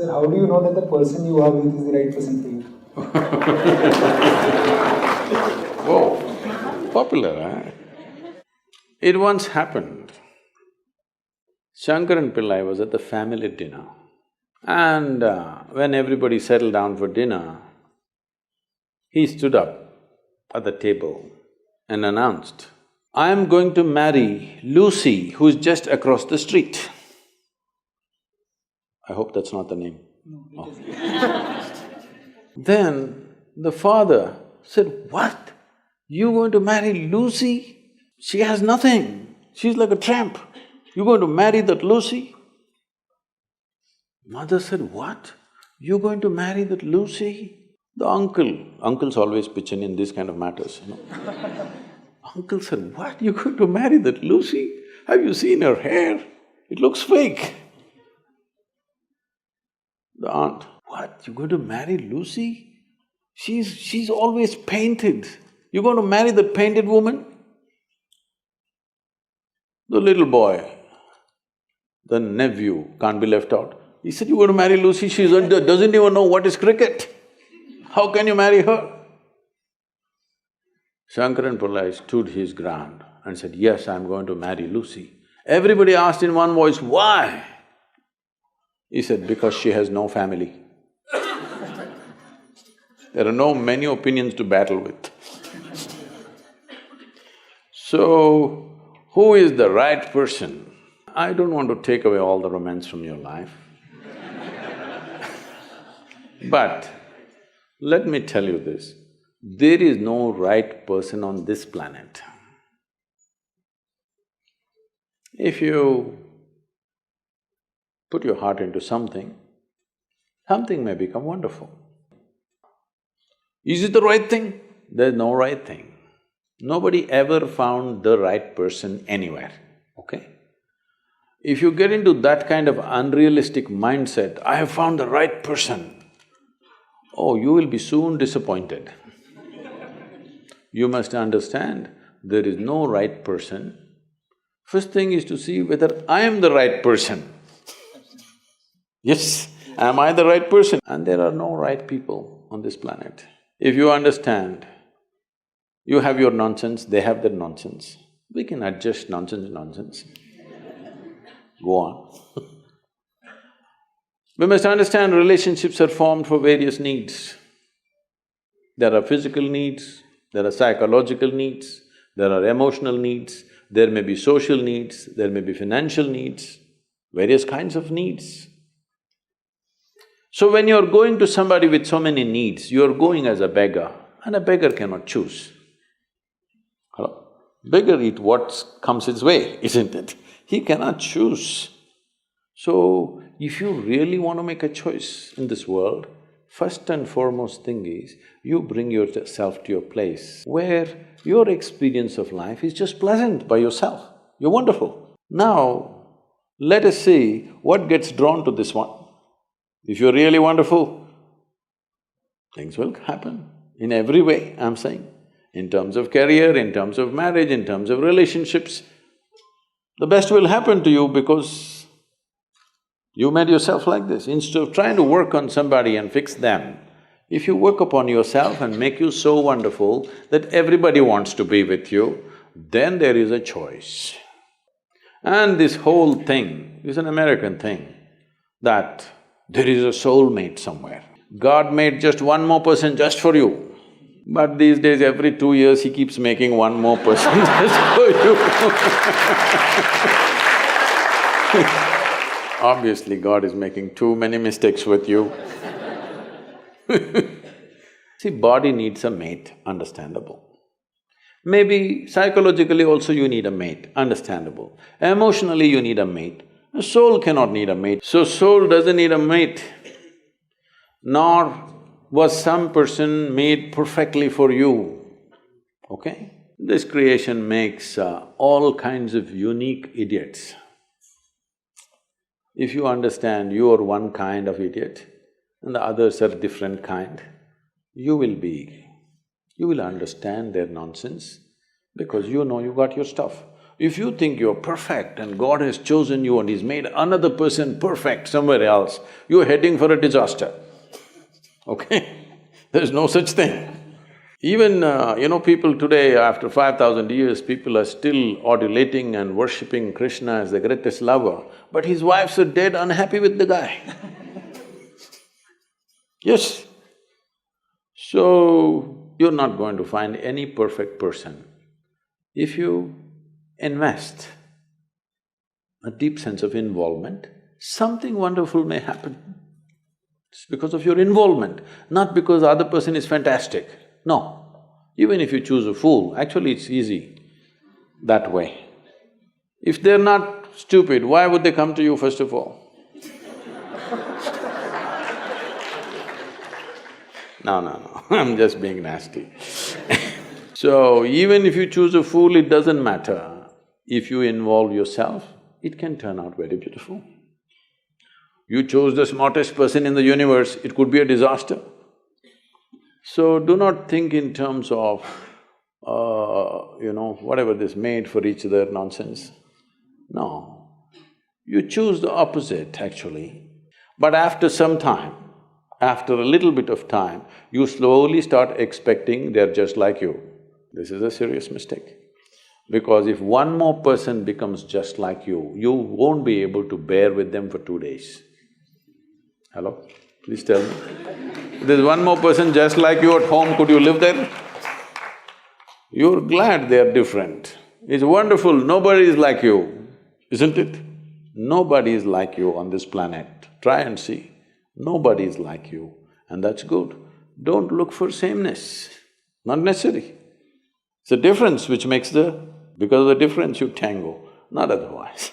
Sir, how do you know that the person you are with is the right person for you? Whoa, popular, eh? It once happened. Shankaran Pillai was at the family dinner and when everybody settled down for dinner, he stood up at the table and announced, "I am going to marry Lucy, who's just across the street." I hope that's not the name. No, it isn't. Then the father said, "What? You going to marry Lucy? She has nothing, she's like a tramp. You're going to marry that Lucy?" Mother said, "What? You're going to marry that Lucy?" The uncles always pitch in these kind of matters, you know. Uncle said, "What? You're going to marry that Lucy? Have you seen her hair? It looks fake." The aunt, "What? You're going to marry Lucy? She's always painted. You're going to marry that painted woman?" The little boy, the nephew, can't be left out. He said, "You're going to marry Lucy, she doesn't even know what is cricket. How can you marry her?" Shankaran Pillai stood his ground and said, "Yes, I'm going to marry Lucy." Everybody asked in one voice, "Why?" He said, "Because she has no family." There are no many opinions to battle with. So, who is the right person? I don't want to take away all the romance from your life. But let me tell you this, there is no right person on this planet. If you put your heart into something, something may become wonderful. Is it the right thing? There's no right thing. Nobody ever found the right person anywhere, okay? If you get into that kind of unrealistic mindset, "I have found the right person," oh, you will be soon disappointed. You must understand, there is no right person. First thing is to see whether I am the right person. Yes, am I the right person? And there are no right people on this planet. If you understand, you have your nonsense, they have their nonsense, we can adjust nonsense. Go on. We must understand relationships are formed for various needs. There are physical needs, there are psychological needs, there are emotional needs, there may be social needs, there may be financial needs, various kinds of needs. So when you're going to somebody with so many needs, you're going as a beggar, and a beggar cannot choose. Hello? Beggar eat what comes his way, isn't it? He cannot choose. So, if you really want to make a choice in this world, first and foremost thing is, you bring yourself to your place where your experience of life is just pleasant by yourself. You're wonderful. Now, let us see what gets drawn to this one. If you're really wonderful, things will happen in every way, I'm saying. In terms of career, in terms of marriage, in terms of relationships, the best will happen to you because you made yourself like this. Instead of trying to work on somebody and fix them, if you work upon yourself and make you so wonderful that everybody wants to be with you, then there is a choice. And this whole thing is an American thing, that there is a soulmate somewhere. God made just one more person just for you, but these days every 2 years he keeps making one more person just for you. Obviously, God is making too many mistakes with you. See, body needs a mate, understandable. Maybe psychologically also you need a mate, understandable. Emotionally you need a mate. A soul cannot need a mate. So soul doesn't need a mate, nor was some person made perfectly for you, okay? This creation makes all kinds of unique idiots. If you understand you are one kind of idiot and the others are different kind, you will understand their nonsense because you know you got your stuff. If you think you're perfect and God has chosen you and He's made another person perfect somewhere else, you're heading for a disaster, okay? There's no such thing. Even, people today, after 5,000 years, people are still adulating and worshipping Krishna as the greatest lover, but his wives are dead unhappy with the guy. Yes. So, you're not going to find any perfect person. If you invest a deep sense of involvement, something wonderful may happen. It's because of your involvement, not because the other person is fantastic. No. Even if you choose a fool, actually it's easy that way. If they're not stupid, why would they come to you first of all? No, I'm just being nasty. So, even if you choose a fool, it doesn't matter. If you involve yourself, it can turn out very beautiful. You chose the smartest person in the universe, it could be a disaster. So, do not think in terms of, whatever this made for each other nonsense. No. You choose the opposite, actually. But after some time, after a little bit of time, you slowly start expecting they're just like you. This is a serious mistake. Because if one more person becomes just like you won't be able to bear with them for 2 days. Hello? Please tell me. If there's one more person just like you at home, could you live there? You're glad they're different. It's wonderful, nobody is like you, isn't it? Nobody is like you on this planet. Try and see. Nobody is like you, and that's good. Don't look for sameness, not necessary. It's a difference which makes the… because of the difference you tango, not otherwise